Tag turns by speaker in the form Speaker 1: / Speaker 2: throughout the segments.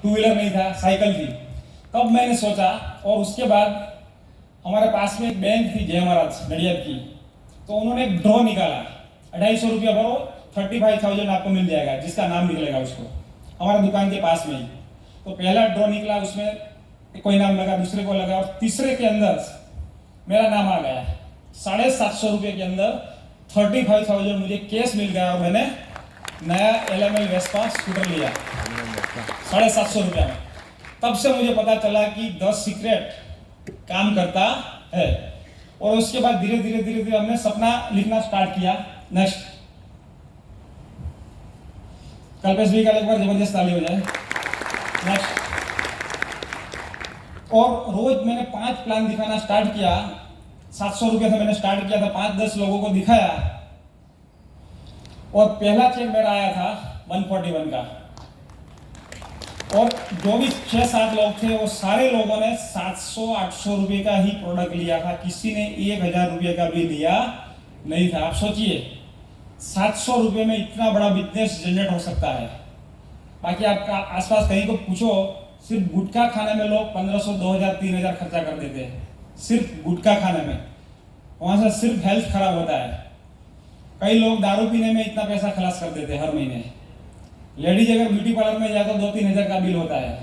Speaker 1: Two wheeler नहीं था, cycle थी। तब मैंने सोचा, और उसके बाद हमारे पास में एक बैंक थी जय महाराज नडियाद की, तो उन्होंने एक ड्रॉ निकाला, 250 रुपया भरो 35,000 आपको मिल जाएगा, जिसका नाम निकलेगा उसको, हमारे दुकान के पास में ही। तो पहला ड्रॉ निकला, उसमें कोई नाम लगा, दूसरे को लगा, और तीसरे के अंदर मेरा नाम आ गया। 750 रुपये के अंदर 35,000 मुझे कैश मिल गया, और मैंने नया LML वेस्पा स्कूटर लिया 750 रुपया में। तब से मुझे पता चला कि 10 सीक्रेट काम करता है। और उसके बाद धीरे धीरे हमने सपना लिखना स्टार्ट किया। नेक्स्ट, कल्पेश भी का एक बार जबरदस्त ताली हो जाए। नेक्स्ट, और रोज मैंने 5 प्लान दिखाना स्टार्ट किया। 700 रुपये से मैंने स्टार्ट किया था, 5-10 लोगों को दिखाया, और पहला चेक मेरा आया था 141 का। और जो भी 6-7 लोग थे, वो सारे लोगों ने 700-800 रुपये का ही प्रोडक्ट लिया था, किसी ने 1000 रुपये का भी लिया नहीं था। आप सोचिए 700 रुपये में इतना बड़ा बिजनेस जनरेट हो सकता है। बाकी आपका आसपास कहीं को पूछो, सिर्फ गुटखा खाने में लोग 1500, 2000, 3000 खर्चा कर देते हैं, सिर्फ गुटखा खाने में। वहां से सिर्फ हेल्थ खराब होता है। कई लोग दारू पीने में इतना पैसा खर्च कर देते हैं हर महीने। लेडीज अगर ब्यूटी पार्लर में जाए तो 2-3 हजार का बिल होता है।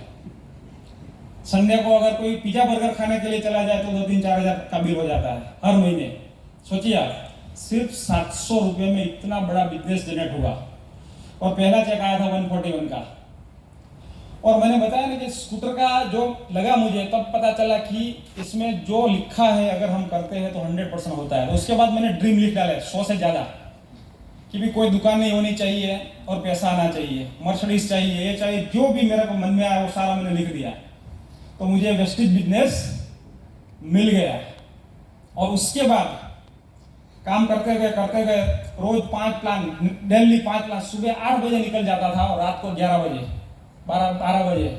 Speaker 1: संडे को अगर कोई पिज्जा बर्गर खाने के लिए चला जाए तो 2-3-4 हजार का बिल हो जाता है हर महीने। सोचिए आप, सिर्फ 700 रुपये में इतना बड़ा बिजनेस जनरेट हुआ। और पहला चेक आया था 141 का। और मैंने बताया ना कि स्कूटर का जो लगा मुझे, तब पता चला कि इसमें जो लिखा है अगर हम करते हैं तो 100% होता है। तो उसके बाद मैंने ड्रीम लिख डाले 100 से ज़्यादा, कि भी कोई दुकान नहीं होनी चाहिए और पैसा आना चाहिए, मर्सिडीज चाहिए, ये चाहिए, जो भी मेरे को मन में आया वो सारा मैंने लिख दिया। तो मुझे वेस्टेज बिजनेस मिल गया। और उसके बाद काम करते गए रोज 5 प्लान, डेली 5 प्लान। सुबह 8 बजे निकल जाता था और रात को 11 बजे, 12 बजे।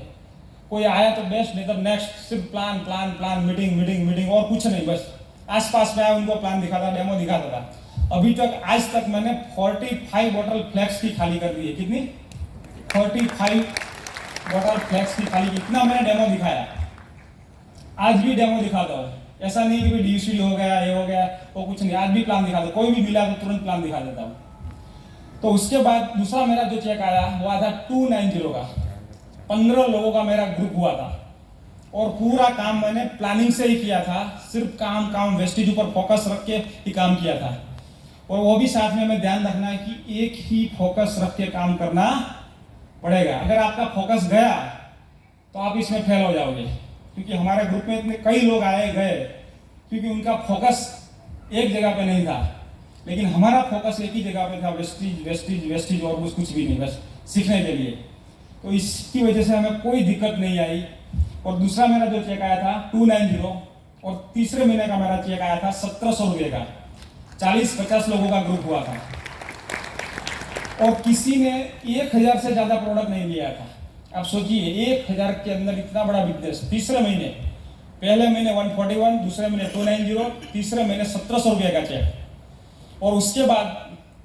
Speaker 1: कोई आया तो बेस्ट, नहीं तो नेक्स्ट। सिर्फ प्लान, मीटिंग और कुछ नहीं, बस आसपास में आया उनको प्लान दिखाता, डेमो दिखाता था। अभी तक आज तक मैंने 45 बोतल फ्लेक्स की खाली कर दी है। कितनी? 45 बोतल फ्लेक्स की खाली। इतना मैंने डेमो दिखाया, आज भी डेमो दिखाता हूँ। ऐसा नहीं कि DCD हो गया, ये हो गया, वो कुछ नहीं। आज भी प्लान दिखाता हूँ, कोई भी मिला तो तुरंत प्लान दिखा देता हूँ। तो उसके बाद दूसरा मेरा जो चेक आया वो आया था 290 का। 15 लोगों का मेरा ग्रुप हुआ था, और पूरा काम मैंने प्लानिंग से ही किया था। सिर्फ काम वेस्टेज ऊपर फोकस रख के ही काम किया था। और वो भी साथ में हमें ध्यान रखना है कि एक ही फोकस रख के काम करना पड़ेगा। अगर आपका फोकस गया तो आप इसमें फेल हो जाओगे। क्योंकि हमारे ग्रुप में इतने कई लोग आए गए, क्योंकि उनका फोकस एक जगह पे नहीं था, लेकिन हमारा फोकस एक ही जगह पे था, वेस्टेज और कुछ भी नहीं, बस सीखने के लिए। तो इसकी वजह से हमें कोई दिक्कत नहीं आई। और दूसरा मेरा जो चेक आया था 290, और तीसरे महीने का मेरा चेक आया था 1700 रुपये का। 40-50 लोगों का ग्रुप हुआ था, और किसी ने 1000 से ज्यादा प्रोडक्ट नहीं लिया था। आप सोचिए 1000 के अंदर इतना बड़ा बिजनेस। तीसरे महीने, पहले महीने 141, दूसरे महीने 290, तीसरे महीने 1700 रुपये का चेक। और उसके बाद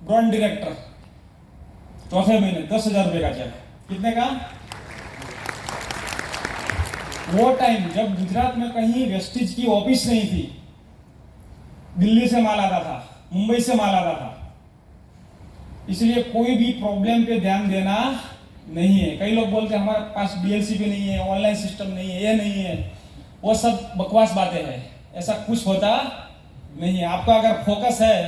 Speaker 1: ब्रांड डायरेक्टर चौथे महीने 10,000 रुपये का चेक। कितने का? वो टाइम जब गुजरात में कहीं वेस्टेज की ऑफिस नहीं थी, दिल्ली से माल आता था, मुंबई से माल आता था। इसलिए कोई भी प्रॉब्लम पे ध्यान देना नहीं है। कई लोग बोलते हैं हमारे पास DLC पे नहीं है, ऑनलाइन सिस्टम नहीं है, ये नहीं है, वो सब बकवास बातें हैं। ऐसा कुछ होता नहीं है। आपका अगर फोकस है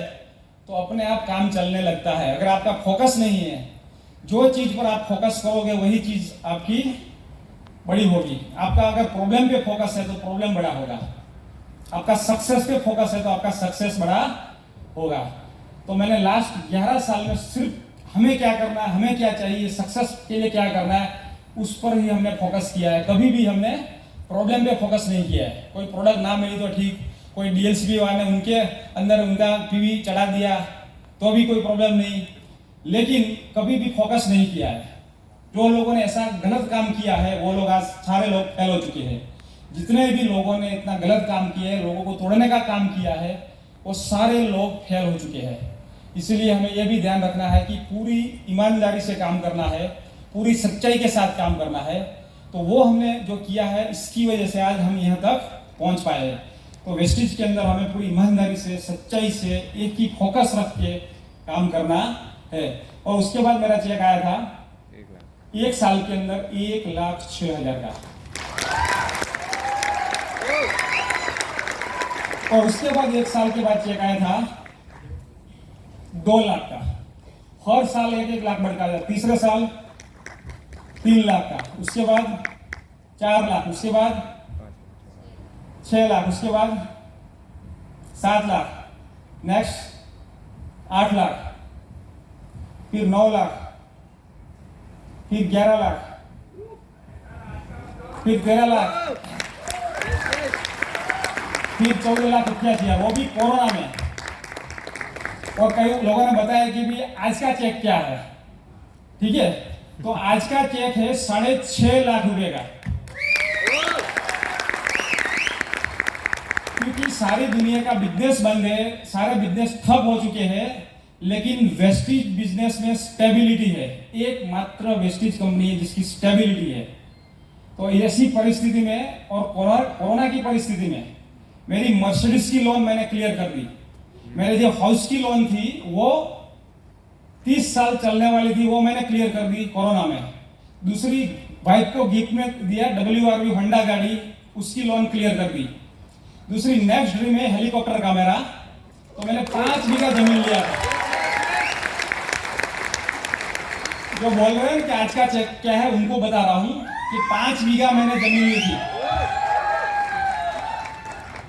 Speaker 1: तो अपने आप काम चलने लगता है। अगर आपका फोकस नहीं है, जो चीज पर आप फोकस करोगे वही चीज आपकी बड़ी होगी। आपका अगर प्रॉब्लम पे फोकस है तो प्रॉब्लम बड़ा होगा, आपका सक्सेस पे फोकस है तो आपका सक्सेस बड़ा होगा। तो मैंने लास्ट 11 साल में सिर्फ हमें क्या करना है, हमें क्या चाहिए, सक्सेस के लिए क्या करना है, उस पर ही हमने फोकस किया है। कभी भी हमने प्रॉब्लम पे फोकस नहीं किया है। कोई प्रोडक्ट ना मिली तो ठीक, कोई DLCP वाले उनके अंदर उनका PV चढ़ा दिया तो भी कोई प्रॉब्लम नहीं, लेकिन कभी भी फोकस नहीं किया है। जो लोगों ने ऐसा गलत काम किया है वो लोग आज सारे लोग फेल हो चुके हैं। जितने भी लोगों ने इतना गलत काम किया है, लोगों को तोड़ने का काम किया है, वो सारे लोग फेल हो चुके हैं। इसलिए हमें यह भी ध्यान रखना है कि पूरी ईमानदारी से काम करना है, पूरी सच्चाई के साथ काम करना है। तो वो हमने जो किया है, इसकी वजह से आज हम यहाँ तक पहुँच पाए हैं। तो वेस्टिज के अंदर हमें पूरी ईमानदारी से, सच्चाई से, एक ही फोकस रख के काम करना है। और उसके बाद मेरा चेक आया था 1 साल के अंदर 1,06,000 का। और उसके बाद 1 साल के बाद चेक आया था 2 लाख का। हर साल 1-1 लाख बढ़ता जाता। तीसरे साल 3 लाख का, उसके बाद 4 लाख, उसके बाद 6 लाख, उसके बाद 7 लाख, नेक्स्ट 8 लाख, फिर 9 लाख, फिर 11 लाख, फिर 13 लाख, फिर 14,81,000, वो भी कोरोना में। और कई लोगों ने बताया कि भी आज का चेक क्या है, ठीक है। तो आज का चेक है 6.5 लाख रुपए का, क्योंकि सारी दुनिया का बिजनेस बंद है, सारे बिजनेस ठप हो चुके हैं, लेकिन वेस्टिज बिजनेस में स्टेबिलिटी है। एकमात्र वेस्टिज कंपनी है जिसकी स्टेबिलिटी है। तो ऐसी परिस्थिति में और कोरोना की परिस्थिति में मेरी मर्सिडीज की लोन मैंने क्लियर कर दी। मेरे जो हाउस की लोन थी वो 30 साल चलने वाली थी, वो मैंने क्लियर कर दी कोरोना में। दूसरी वाइफ को गिफ्ट में दिया WRV होंडा गाड़ी, उसकी लोन क्लियर कर दी। दूसरी नेक्स्ट ड्रीम है हेलीकॉप्टर का मेरा, तो मैंने 5 बीघा जमीन लिया। जो बोल रहे हैं कि आज का चेक क्या है, उनको बता रहा हूं कि 5 बीघा मैंने जमीन ली थी,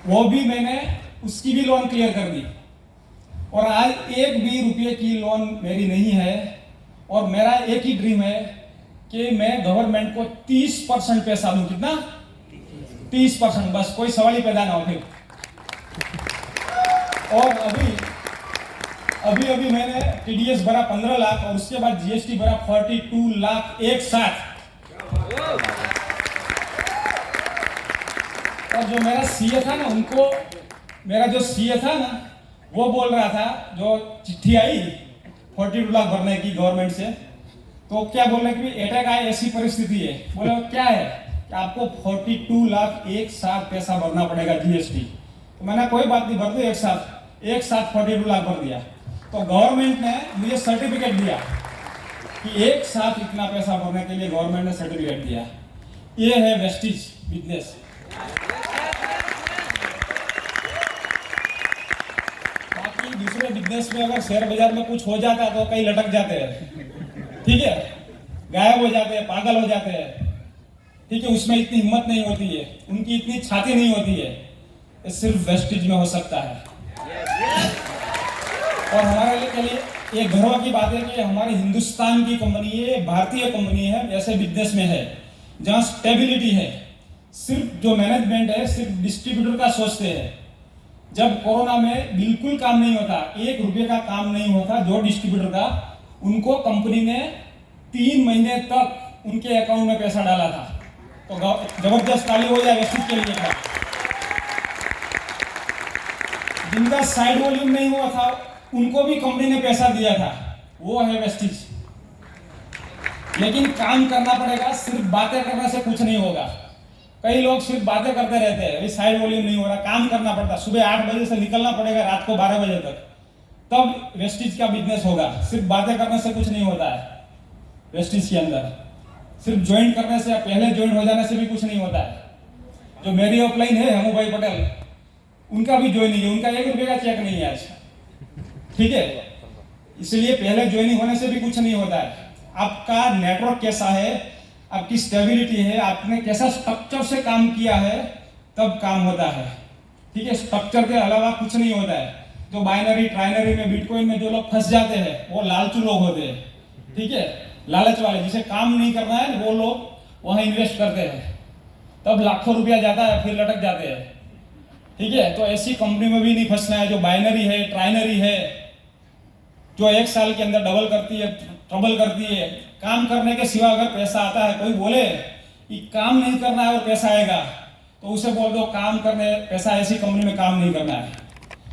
Speaker 1: वो भी मैंने उसकी भी लोन क्लियर कर दी। और आज 1 भी रुपये की लोन मेरी नहीं है। और मेरा एक ही ड्रीम है कि मैं गवर्नमेंट को 30% पैसा दूं। कितना? 30%, बस कोई सवाल ही पैदा ना हो फिर। और अभी मैंने TDS भरा 15 लाख और उसके बाद GST भरा 42 लाख एक साथ। और जो मेरा CA था ना, उनको मेरा जो CA था ना, वो बोल रहा था, जो चिट्ठी आई 42 लाख भरने की गवर्नमेंट से, तो क्या बोल रहे कि अटैक आए, ऐसी परिस्थिति है। बोले क्या है कि आपको 42 लाख एक साथ पैसा भरना पड़ेगा GST। तो मैंने कोई बात नहीं, भर दो एक साथ 42 लाख भर दिया। तो गवर्नमेंट ने मुझे सर्टिफिकेट दिया कि एक साथ इतना पैसा भरने के लिए गवर्नमेंट ने सर्टिफिकेट दिया। ये है वेस्टिज बिजनेस। बाकी दूसरे बिजनेस में अगर शेयर बाजार में कुछ हो जाता तो कई लटक जाते हैं, ठीक है, गायब हो जाते हैं, पागल हो जाते हैं, ठीक है। उसमें इतनी हिम्मत नहीं होती है, उनकी इतनी छाती नहीं होती है। ये सिर्फ वेस्टिज में हो सकता है। और हमारे लिए ये गर्व की बात है कि हमारी हिंदुस्तान की कंपनी है, भारतीय कंपनी है, ऐसे बिजनेस में है जहां स्टेबिलिटी है। सिर्फ जो मैनेजमेंट है सिर्फ डिस्ट्रीब्यूटर का सोचते हैं। जब कोरोना में बिल्कुल काम नहीं होता, 1 रुपये का काम नहीं होता जो डिस्ट्रीब्यूटर का, उनको कंपनी ने 3 महीने तक उनके अकाउंट में पैसा डाला था। तो जबरदस्त ताली हो जाए वेस्टिज के लिए था। जिनका साइड वॉल्यूम नहीं हुआ था उनको भी कंपनी ने पैसा दिया था, वो है वेस्टिज। लेकिन काम करना पड़ेगा, सिर्फ बातें करने से कुछ नहीं होगा। कई लोग सिर्फ बातें करते रहते हैं, अभी साइड वॉल्यूम नहीं हो रहा, काम करना पड़ता। सुबह 8 बजे से निकलना पड़ेगा रात को 12 बजे तक, तब वेस्टिज का बिजनेस होगा। सिर्फ बातें करने से कुछ नहीं होता है वेस्टिज के अंदर। सिर्फ ज्वाइन करने से, पहले ज्वाइन हो जाने से भी कुछ नहीं होता है। जो मेरी ऑफलाइन है हेमू भाई पटेल, उनका भी ज्वाइन नहीं है, उनका 1 रुपये का चेक नहीं है आज, ठीक है। इसलिए पहले ज्वाइनिंग होने से भी कुछ नहीं होता है। आपका नेटवर्क कैसा है, आपकी स्टेबिलिटी है, आपने कैसा स्ट्रक्चर से काम किया है, तब काम होता है, ठीक है। स्ट्रक्चर के अलावा कुछ नहीं होता है। जो बाइनरी ट्राइनरी में, बिटकॉइन में जो लोग फंस जाते हैं वो लालचू लोग होते हैं, ठीक है, लालच वाले, जिसे काम नहीं करना है वो लोग वहां इन्वेस्ट करते हैं, तब लाखों रुपया जाता है, फिर लटक जाते हैं, ठीक है। तो ऐसी कंपनी में भी नहीं फंसना है। जो बाइनरी है, ट्राइनरी है, जो 1 साल के अंदर डबल करती है, ट्रबल करती है, काम करने के सिवा अगर पैसा आता है, कोई बोले कि काम नहीं करना है और पैसा आएगा, तो उसे बोल दो काम करने पैसा, ऐसी कंपनी में काम नहीं करना है।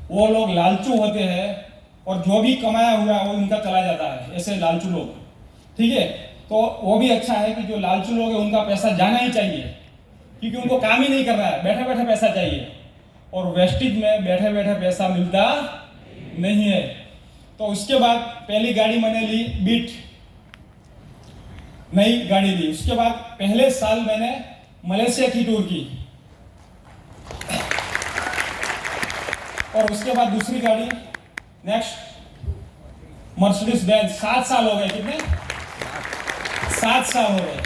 Speaker 1: वो लोग लालचू होते हैं और जो भी कमाया हुआ है वो उनका चला जाता है, ऐसे लालचू लोग, ठीक है। तो वो भी अच्छा है कि जो लालचू लोग हैं उनका पैसा जाना ही चाहिए, क्योंकि उनको काम ही नहीं करना है, बैठे बैठे पैसा चाहिए। और वेस्टेज में बैठे बैठे पैसा मिलता नहीं है। तो उसके बाद पहली गाड़ी मैंने ली बीट, नई गाड़ी ली। उसके बाद पहले साल मैंने मलेशिया की टूर की, और उसके बाद दूसरी गाड़ी नेक्स्ट मर्सिडीज बेंज। 7 साल हो गए, कितने? 7 साल हो गए।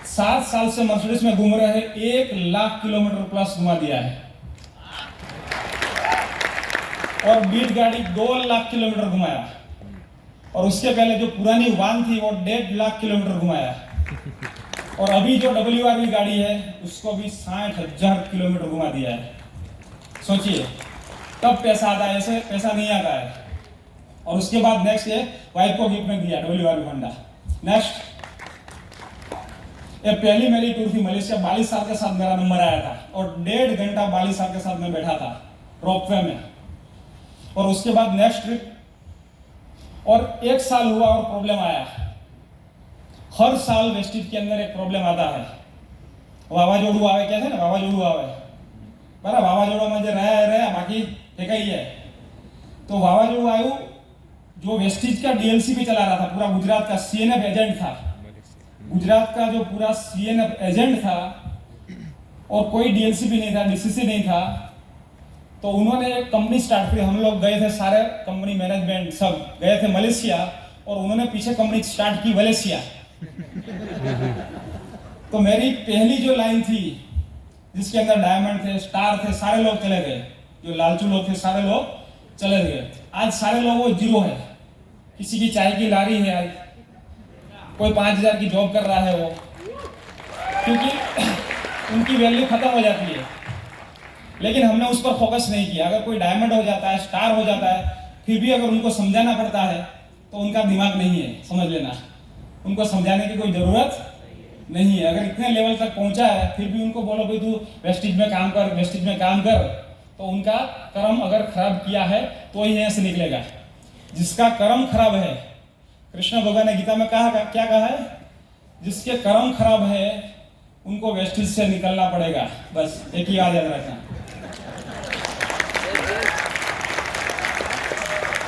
Speaker 1: 7 साल से मर्सिडीज में घूम रहे हैं, 1 लाख किलोमीटर प्लस घुमा दिया है। और बीट गाड़ी 2 लाख किलोमीटर घुमाया, और उसके पहले जो पुरानी वान थी वो 1.5 लाख किलोमीटर घुमाया। और अभी जो WRV गाड़ी है उसको भी 60,000 किलोमीटर घुमा दिया है। सोचिए तब पैसा आता है, ऐसे पैसा नहीं आता है। और उसके बाद नेक्स्ट ये वाइफ को गिफ्ट में दिया WRV होंडा। नेक्स्ट ये पहली मेरी टूर थी मलेशिया, 42 साल के साथ मेरा नंबर आया था, और 1.5 घंटा 42 साल के साथ मैं बैठा था रोपवे में। और उसके बाद नेक्स्ट ट्रिप, और 1 साल हुआ और प्रॉब्लम आया। हर साल वेस्टेज के अंदर एक प्रॉब्लम आता है, वावाजोड़ू आवे, क्या है ना, वावाजोड़ू आवे बराबर। वावाजोड़ा में जो रहा बाकी ठेका ही है। तो वावाजोड़ू आयु, जो वेस्टेज का DLC भी चला रहा था पूरा गुजरात का, CNF एजेंट था गुजरात का, जो पूरा CNF एजेंट था, और कोई DLC भी नहीं था, DCC नहीं था। तो उन्होंने एक कंपनी स्टार्ट की। हम लोग गए थे, सारे कंपनी मैनेजमेंट सब गए थे मलेशिया, और उन्होंने पीछे कंपनी स्टार्ट की मलेशिया। तो मेरी पहली जो लाइन थी जिसके अंदर डायमंड थे, स्टार थे, सारे लोग चले गए। जो लालचू लोग थे सारे लोग चले गए। आज सारे लोग वो जीरो है। किसी की चाय की लारी है, आज कोई 5,000 की जॉब कर रहा है वो, क्योंकि उनकी वैल्यू खत्म हो जाती है। लेकिन हमने उस पर फोकस नहीं किया। अगर कोई डायमंड हो जाता है, स्टार हो जाता है, फिर भी अगर उनको समझाना पड़ता है तो उनका दिमाग नहीं है, समझ लेना। उनको समझाने की कोई जरूरत नहीं है। अगर इतने लेवल तक पहुंचा है फिर भी उनको बोलो भाई तू वेस्टेज में काम कर, वेस्टेज में काम कर, तो उनका कर्म अगर खराब किया है तो ही यहाँ से निकलेगा। जिसका कर्म खराब है, कृष्ण भगवान ने गीता में कहा, क्या कहा है? जिसके कर्म खराब है उनको वेस्टेज से निकलना पड़ेगा। बस एक ही याद रखना।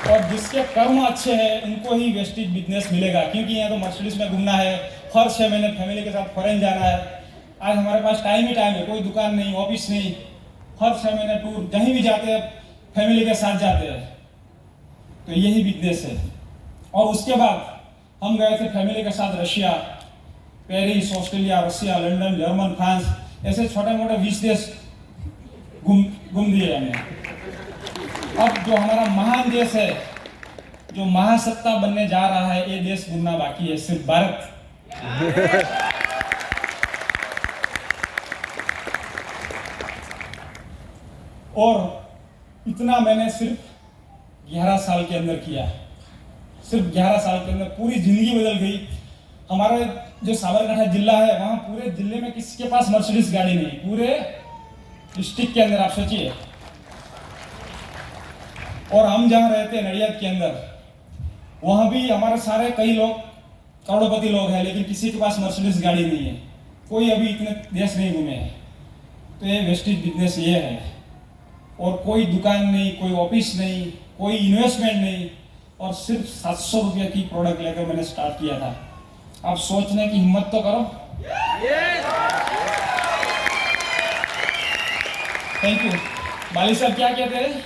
Speaker 1: और जिसके कर्म अच्छे हैं उनको ही वेस्टेज बिजनेस मिलेगा, क्योंकि यहाँ तो मर्सिडीज में घूमना है, हर 6 महीने फैमिली के साथ फॉरेन जाना है। आज हमारे पास टाइम ही टाइम है, कोई दुकान नहीं, ऑफिस नहीं, हर 6 महीने टूर, कहीं भी जाते हैं फैमिली के साथ जाते हैं। तो यही बिजनेस है। और उसके बाद हम गए थे फैमिली के साथ Russia, Paris, Australia, Russia, London, German, France, ऐसे छोटे मोटे 20 देश घूम दिए हमने। अब जो हमारा महान देश है, जो महासत्ता बनने जा रहा है, ये देश घूमना बाकी है, सिर्फ भारत। और इतना मैंने सिर्फ 11 साल के अंदर किया। सिर्फ 11 साल के अंदर पूरी जिंदगी बदल गई। हमारे जो साबरकांठा जिला है, वहां पूरे जिले में किसी के पास मर्सिडीज गाड़ी नहीं, पूरे डिस्ट्रिक्ट के अंदर, आप सोचिए। और हम जहाँ रहते हैं नडियाद के अंदर, वहाँ भी हमारे सारे कई लोग करोड़पति लोग हैं, लेकिन किसी के पास मर्सिडीज गाड़ी नहीं है। कोई अभी इतने देश नहीं घूमे हैं। तो ये वेस्टेज बिजनेस ये है। और कोई दुकान नहीं, कोई ऑफिस नहीं, कोई इन्वेस्टमेंट नहीं, और सिर्फ 700 रुपये की प्रोडक्ट लेकर मैंने स्टार्ट किया था। आप सोचने की हिम्मत तो करो। Thank you. बाली साहब क्या कहते हैं?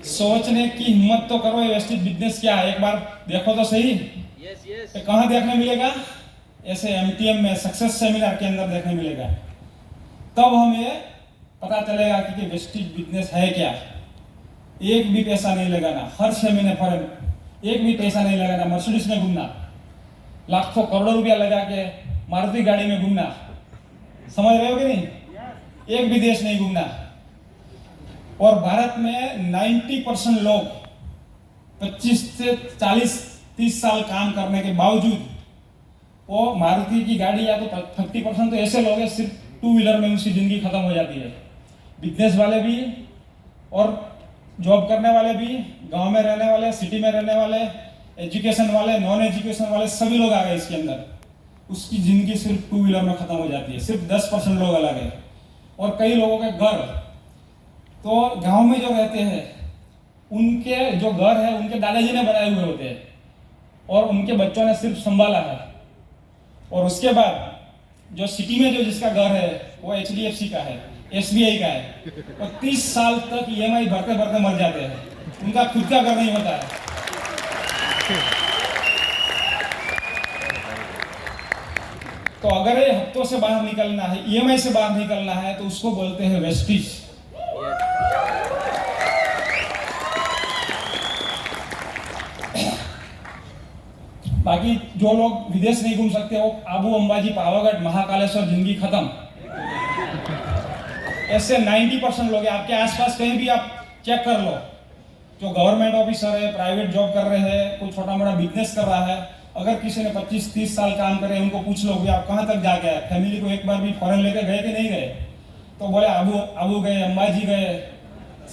Speaker 1: सोचने की हिम्मत तो करो। ये वेस्टेज बिजनेस क्या है, एक बार देखो तो सही। तो कहाँ देखने मिलेगा? ऐसे MTM में सक्सेस सेमिनार के अंदर देखने मिलेगा। तब हमें पता चलेगा कि वेस्टेज बिजनेस है क्या। एक भी पैसा नहीं लगाना, हर 6 महीने फॉरेन, एक भी पैसा नहीं लगाना, मर्सिडीज में घूमना, लाखों करोड़ों रुपया लगा के मारुति गाड़ी में घूमना, समझ रहे हो कि नहीं? एक भी देश नहीं घूमना। और भारत में 90% लोग 25 से 40-30 साल काम करने के बावजूद वो मारुति की गाड़ी, या तो 30% तो ऐसे लोग हैं सिर्फ 2 व्हीलर में उनकी जिंदगी खत्म हो जाती है। बिजनेस वाले भी और जॉब करने वाले भी, गांव में रहने वाले, सिटी में रहने वाले, एजुकेशन वाले, नॉन एजुकेशन वाले सभी लोग आ गए इसके अंदर। उसकी ज़िंदगी सिर्फ 2 व्हीलर में ख़त्म हो जाती है। सिर्फ 10% लोग अलग है। और कई लोगों के घर, तो गांव में जो रहते हैं उनके जो घर है उनके दादाजी ने बनाए हुए होते हैं और उनके बच्चों ने सिर्फ संभाला है। और उसके बाद जो सिटी में जो जिसका घर है वो HDFC का है, SBI का है, और 30 साल तक EMI भरते भरते मर जाते हैं। उनका खुद का घर नहीं होता है। तो अगर ये हफ्तों से बाहर निकलना है, EMI से बाहर निकलना है, तो उसको बोलते हैं वेस्टिज। बाकी जो लोग विदेश नहीं घूम सकते वो आबू अंबाजी, पावागढ़, महाकालेश्वर, जिंदगी खत्म। ऐसे 90% लोग हैं। आपके आसपास कहीं भी आप चेक कर लो, जो गवर्नमेंट ऑफिसर है, प्राइवेट जॉब कर रहे हैं, कोई छोटा मोटा बिजनेस कर रहा है, अगर किसी ने 25-30 साल काम करे, उनको पूछ लो कि आप कहाँ तक जा गए, फैमिली को एक बार भी फॉरेन लेके गए कि नहीं गए, तो बोले आबू गए, अंबाजी गए,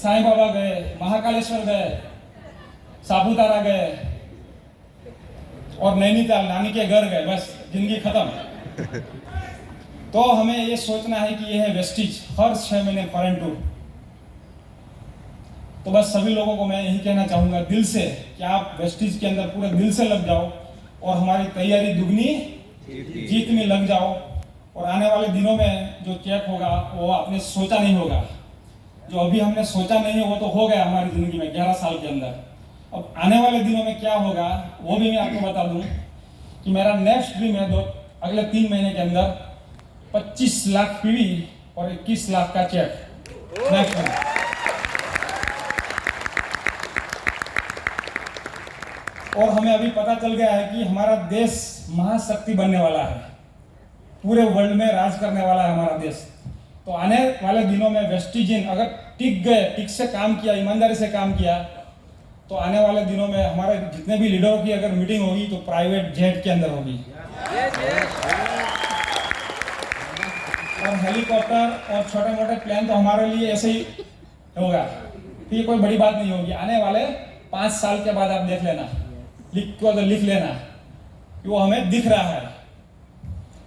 Speaker 1: साईं बाबा गए, महाकालेश्वर गए, सापुतारा गए और नैनीताल नानी के घर गए, बस जिंदगी खत्म। तो हमें ये सोचना है कि ये है वेस्टिज, हर 6 महीने फॉरेन टूर। तो बस सभी लोगों को मैं यही कहना चाहूंगा दिल से कि आप वेस्टिज के अंदर पूरे दिल से लग जाओ और हमारी तैयारी दुगनी जीत में लग जाओ। और आने वाले दिनों में जो चेक होगा वो आपने सोचा नहीं होगा। जो अभी हमने सोचा नहीं है वो तो हो गया हमारी जिंदगी में 11 साल के अंदर। अब आने वाले दिनों में क्या होगा वो भी मैं आपको बता दूं कि मेरा नेक्स्ट ड्रीम है अगले 3 महीने के अंदर 25 लाख PV और 21 लाख का चेक नेक्स्ट ड्रीम। और हमें अभी पता चल गया है कि हमारा देश महाशक्ति बनने वाला है, पूरे वर्ल्ड में राज करने वाला है हमारा देश। तो आने वाले दिनों में वेस्टिजिन अगर टिक गए, टिक से काम किया, ईमानदारी से काम किया, तो आने वाले दिनों में हमारे जितने भी लीडरों की अगर मीटिंग होगी तो प्राइवेट जेट के अंदर होगी। और हेलीकॉप्टर और छोटे मोटे प्लेन तो हमारे लिए ऐसे ही होगा, तो ये कोई बड़ी बात नहीं होगी। आने वाले 5 साल के बाद आप देख लेना, लिख लेना कि वो हमें दिख रहा है।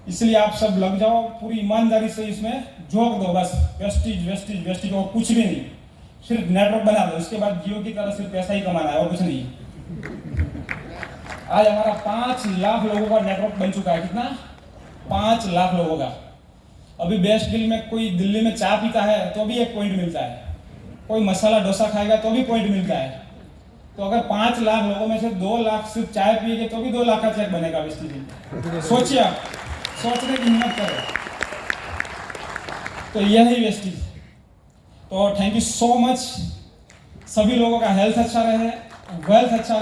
Speaker 1: इसलिए आप सब लग जाओ, पूरी ईमानदारी से इसमें झोंक दो, बस वेस्टिज वेस्टिज वेस्टिज और कुछ भी नहीं, सिर्फ नेटवर्क बना दो। इसके बाद जियो की तरह सिर्फ पैसा ही कमाना है और कुछ नहीं। आज हमारा 5 लाख लोगों का नेटवर्क बन चुका है। कितना? 5 लाख लोगों का। अभी बेस्ट डील में कोई दिल्ली में चाय पीता है तो भी 1 पॉइंट मिलता है, कोई मसाला डोसा खाएगा तो भी पॉइंट मिलता है। तो अगर 5 लाख लोगों में से 2 लाख सिर्फ चाय पिएंगे तो भी 2 लाख का चेक बनेगा वेस्टिज में। सोचिए, आप सोचने की हिम्मत करें। तो यही वेस्टिज। तो थैंक यू सो मच। सभी लोगों का हेल्थ अच्छा रहे, वेल्थ अच्छा रहे।